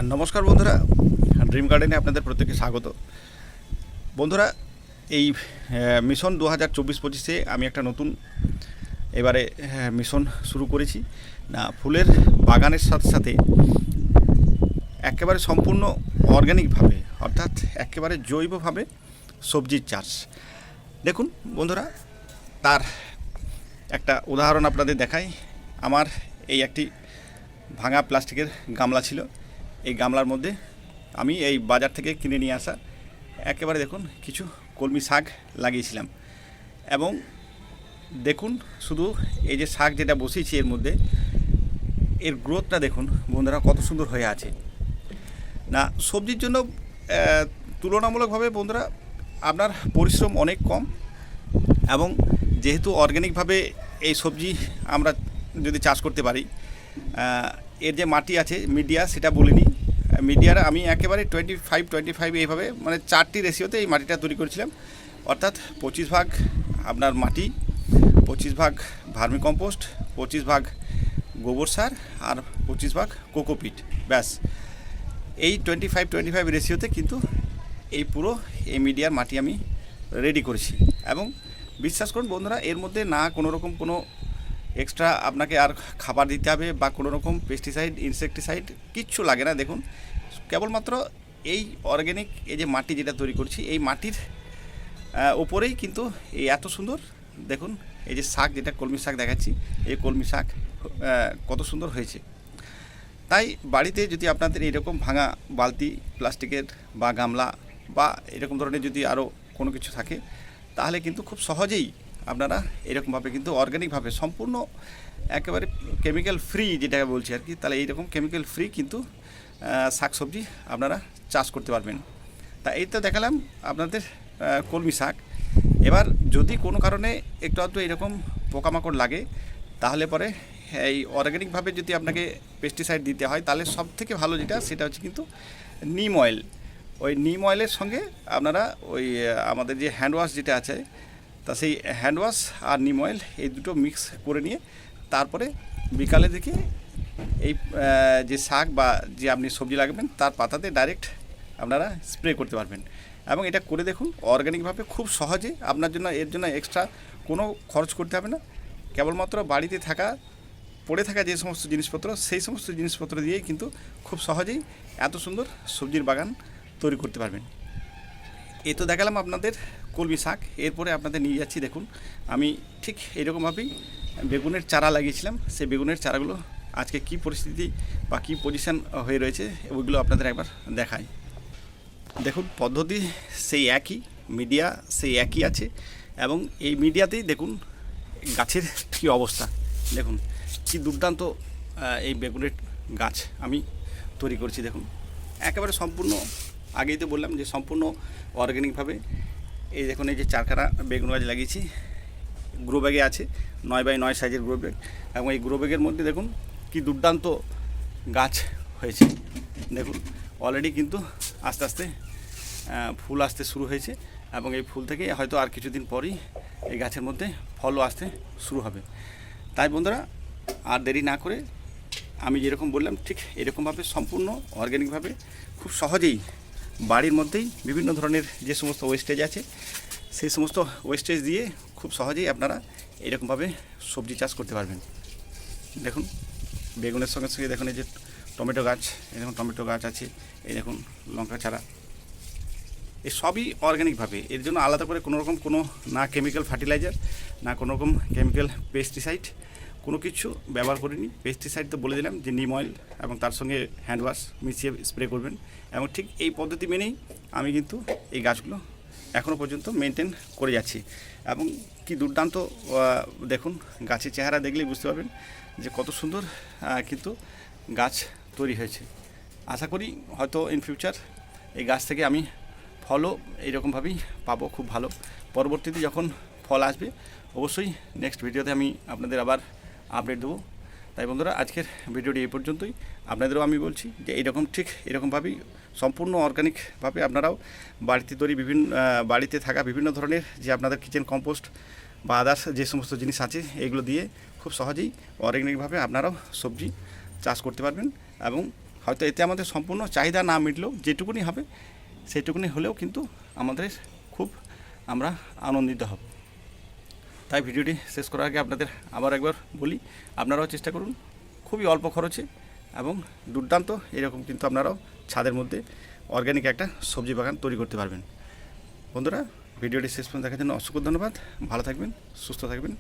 নমস্কার বন্ধুরা, ড্রিম গার্ডেনে আপনাদের প্রত্যেককে স্বাগত। বন্ধুরা, এই মিশন 2024-25-এ আমি একটা নতুন এবারে মিশন শুরু করেছি না। ফুলের বাগানের সাথে সাথে একেবারে সম্পূর্ণ অর্গ্যানিকভাবে, অর্থাৎ একেবারে জৈবভাবে সবজির চাষ। দেখুন বন্ধুরা, তার একটা উদাহরণ আপনাদের দেখাই। আমার এই একটি ভাঙা প্লাস্টিকের গামলা ছিল। এই গামলার মধ্যে আমি এই বাজার থেকে কিনে নিয়ে আসা একেবারে দেখুন কিছু কলমি শাক লাগিয়েছিলাম। এবং দেখুন শুধু এই যে শাক যেটা বসিয়েছি এর মধ্যে, এর গ্রোথটা দেখুন বন্ধুরা কত সুন্দর হয়ে আছে না। সবজির জন্য তুলনামূলকভাবে বন্ধুরা আপনার পরিশ্রম অনেক কম, এবং যেহেতু অর্গ্যানিকভাবে এই সবজি আমরা যদি চাষ করতে পারি, এর যে মাটি আছে মিডিয়া, সেটা বলিনি, মিডিয়ার আমি একেবারে 25-25 এইভাবে মানে 4টি রেশিওতে এই মাটিটা তৈরি করেছিলাম। অর্থাৎ 25 ভাগ আপনার মাটি, 25 ভাগ ভার্মি কম্পোস্ট, 25 ভাগ গোবর সার, আর 25 ভাগ কোকোপিট। ব্যাস এই 25-25 রেশিওতে কিন্তু এই পুরো এই মিডিয়ার মাটি আমি রেডি করেছি। এবং বিশ্বাস করুন বন্ধুরা, এর মধ্যে না কোনো রকম কোনো এক্সট্রা আপনাকে আর খাবার দিতে হবে বা কোনো রকম পেস্টিসাইড, ইনসেকটিসাইড কিচ্ছু লাগে না। দেখুন কেবলমাত্র এই অর্গ্যানিক এই যে মাটি যেটা তৈরি করছি, এই মাটির ওপরেই কিন্তু এই এত সুন্দর দেখুন এই যে শাক, যেটা কলমি শাক দেখাচ্ছি, এই কলমি শাক কত সুন্দর হয়েছে। তাই বাড়িতে যদি আপনাদের এইরকম ভাঙা বালতি, প্লাস্টিকের বা গামলা বা এরকম ধরনের যদি আরও কোনো কিছু থাকে, তাহলে কিন্তু খুব সহজেই আপনারা এরকমভাবে কিন্তু অর্গ্যানিকভাবে সম্পূর্ণ একেবারে কেমিক্যাল ফ্রি যেটাকে বলছি আর কি, তাহলে এইরকম কেমিক্যাল ফ্রি কিন্তু শাকসবজি আপনারা চাষ করতে পারবেন। তা এই তো দেখালাম আপনাদের কলমি শাক। এবার যদি কোনো কারণে একটু আধটু এরকম পোকামাকড় লাগে, তাহলে পরে এই অর্গ্যানিকভাবে যদি আপনাকে পেস্টিসাইড দিতে হয়, তাহলে সব থেকে ভালো যেটা সেটা হচ্ছে কিন্তু নিম অয়েল। ওই নিম অয়েলের সঙ্গে আপনারা ওই আমাদের যে হ্যান্ড ওয়াশ যেটা আছে, তা সেই হ্যান্ড ওয়াশ আর নিম অয়েল এই দুটো মিক্স করে নিয়ে তারপরে বিকালে দিকে এই যে শাক বা যে আপনি সবজি লাগাবেন তার পাতাতে ডাইরেক্ট আপনারা স্প্রে করতে পারবেন। এবং এটা করে দেখুন অর্গ্যানিকভাবে খুব সহজে আপনার জন্য, এর জন্য এক্সট্রা কোনো খরচ করতে হবে না। কেবলমাত্র বাড়িতে পড়ে থাকা যে সমস্ত জিনিসপত্র, সেই সমস্ত জিনিসপত্র দিয়েই কিন্তু খুব সহজেই এত সুন্দর সবজির বাগান তৈরি করতে পারবেন। এই তো দেখালাম আপনাদের কলমি শাক। এরপরে আপনাদের নিয়ে যাচ্ছি, দেখুন আমি ঠিক এরকমভাবেই বেগুনের চারা লাগিয়েছিলাম। সেই বেগুনের চারাগুলো আজকে কী পরিস্থিতি বা কী পজিশান হয়ে রয়েছে ওইগুলো আপনাদের একবার দেখাই। দেখুন পদ্ধতি সেই একই, মিডিয়া সেই একই আছে, এবং এই মিডিয়াতেই দেখুন গাছের কী অবস্থা। দেখুন কী দুর্দান্ত এই বেগুনের গাছ আমি তৈরি করছি। দেখুন একেবারে সম্পূর্ণ, আগেই তো বললাম যে সম্পূর্ণ অর্গ্যানিকভাবে। এই দেখুন এই যে 4খানা বেগুন গাছ লাগিয়েছি, গ্রো ব্যাগে আছে 9x9 সাইজের গ্রো ব্যাগ। এবং এই গ্রো ব্যাগের মধ্যে দেখুন কি দুর্দান্ত গাছ হয়েছে। দেখুন অলরেডি কিন্তু আস্তে আস্তে ফুল আসতে শুরু হয়েছে, এবং এই ফুল থেকে হয়তো আর কিছুদিন পরই এই গাছের মধ্যে ফলও আসতে শুরু হবে। তাই বন্ধুরা আর দেরি না করে আমি যেরকম বললাম ঠিক এরকমভাবে সম্পূর্ণ অর্গ্যানিকভাবে খুব সহজেই বাড়ির মধ্যেই বিভিন্ন ধরনের যে সমস্ত ওয়েস্টেজ আছে, সেই সমস্ত ওয়েস্টেজ দিয়ে খুব সহজেই আপনারা এরকমভাবে সবজি চাষ করতে পারবেন। দেখুন বেগুনের সঙ্গে সঙ্গে দেখুন এই যে টমেটো গাছ, এই দেখুন টমেটো গাছ আছে, এই দেখুন লঙ্কা চারা, এই সবই অর্গ্যানিকভাবে। এর জন্য আলাদা করে কোনো রকম কোনো না কেমিক্যাল ফার্টিলাইজার, না কোনো রকম কেমিক্যাল পেস্টিসাইড কোনো কিছু ব্যবহার করিনি। পেস্টিসাইড তো বলে দিলাম যে নিম অয়েল এবং তার সঙ্গে হ্যান্ড ওয়াশ মিশিয়ে স্প্রে করবেন। এবং ঠিক এই পদ্ধতি মেনেই আমি কিন্তু এই গাছগুলো এখনও পর্যন্ত মেনটেন করে যাচ্ছি। এবং কি দুর্দান্ত দেখুন গাছের চেহারা দেখলেই বুঝতে পারবেন যে কত সুন্দর কিন্তু গাছ তৈরি হয়েছে। আশা করি হয়তো ইন ফিউচার এই গাছ থেকে আমি ফলও এইরকমভাবেই পাবো খুব ভালো। পরবর্তীতে যখন ফল আসবে অবশ্যই নেক্সট ভিডিওতে আমি আপনাদের আবার আপডেট দেবো। তাই বন্ধুরা আজকের ভিডিওটি এই পর্যন্তই। আপনাদেরও আমি বলছি যে এইরকম ঠিক এরকমভাবেই সম্পূর্ণ অর্গ্যানিকভাবে আপনারাও বাড়িতে তৈরি বাড়িতে থাকা বিভিন্ন ধরনের যে আপনাদের কিচেন কম্পোস্ট বা আদার্স যে সমস্ত জিনিস আছে এইগুলো দিয়ে খুব সহজেই অর্গ্যানিকভাবে আপনারাও সবজি চাষ করতে পারবেন এবং হয়তো এতে আমাদের সম্পূর্ণ চাহিদা না মিটলেও যেটুকুনি হবে সেইটুকুনি হলেও কিন্তু আমাদের খুব আমরা আনন্দিত হব। তাই ভিডিওটি শেষ করার আগে আপনাদের আবার একবার বলি, আপনারাও চেষ্টা করুন খুবই অল্প খরচে এবং দুর্দান্ত এরকম কিন্তু আপনারাও ছাদের মধ্যে অর্গ্যানিক একটা সবজি বাগান তৈরি করতে পারবেন। বন্ধুরা, ভিডিওটি শেষ পর্যন্ত দেখার জন্য অসংখ্য ধন্যবাদ। ভালো থাকবেন, সুস্থ থাকবেন।